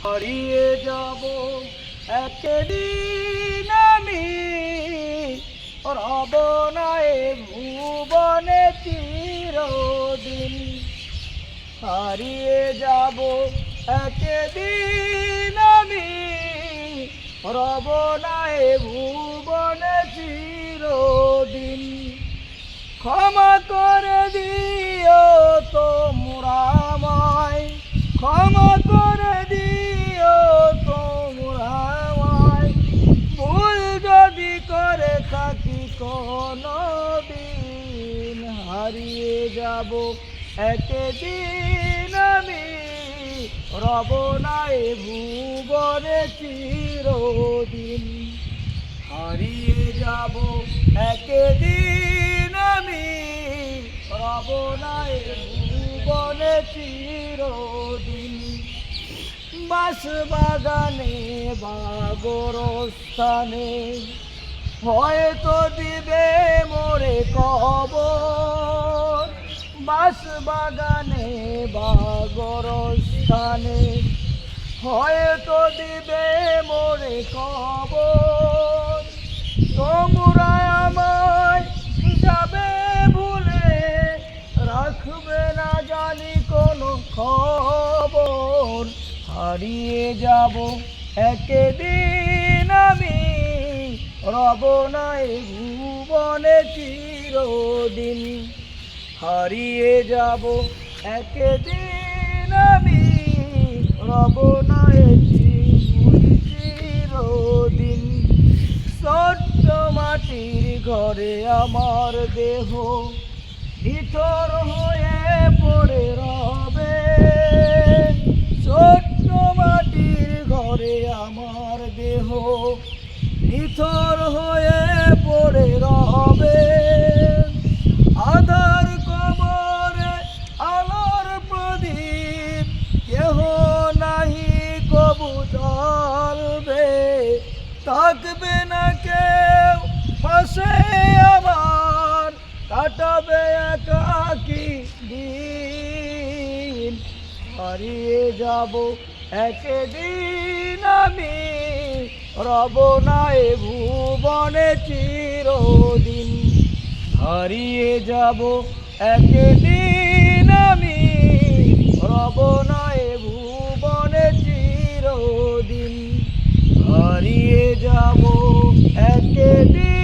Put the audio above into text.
হারিয়ে যাব একদিন আমি, রব না এ ভুবনে চিরদিন। হারিয়ে যাব একদিন আমি, রব না এ ভুবনে চিরদিন। ক্ষমা করে দিও তোমরা আমায়, ক্ষমা করে দিও তোমরা আমায়, ভুল যদি করে থাকি কোনদিন। হারিয়ে যাব একদিন আমি, রব না এ ভুবনে চিরদিন। হারিয়ে যাব একদিন আমি, রব না এ ভুবনে চিরদিন। বাঁশ বাগানে বা গোরস্থানে হয়তো দিবে মোরে কবর। বাঁশ বাগানে বা গোরস্থানে হয়তো দিবে মোরে কবর। তোমরা আমায় যাবে ভুলে, রাখবে না জানি কোনো খবর। হারিয়ে যাব একদিন আমি, রব না এ ভুবনে চিরদিন। হারিয়ে যাব একদিন আমি, রব না এ চিরদিন। ছোট্ট মাটির ঘরে আমার দেহ নিথর হয়ে পড়ে রবে। ছোট্ট মাটির ঘরে আমার দেহ নিথর হয়ে পড়ে রবে। আধার কবরে আলোর প্রদীপ কেহ নাহি কবু জ্বলবে। থাকবে না কেউ পাশে আমার, কাটাবে একাকী দিন। হারিয়ে যাব একদিন আমি, রব না এ ভুবনে চিরদিন। হারিয়ে যাব একদিন আমি, রব না এ ভুবনে চিরদিন। হারিয়ে যাব একদিন।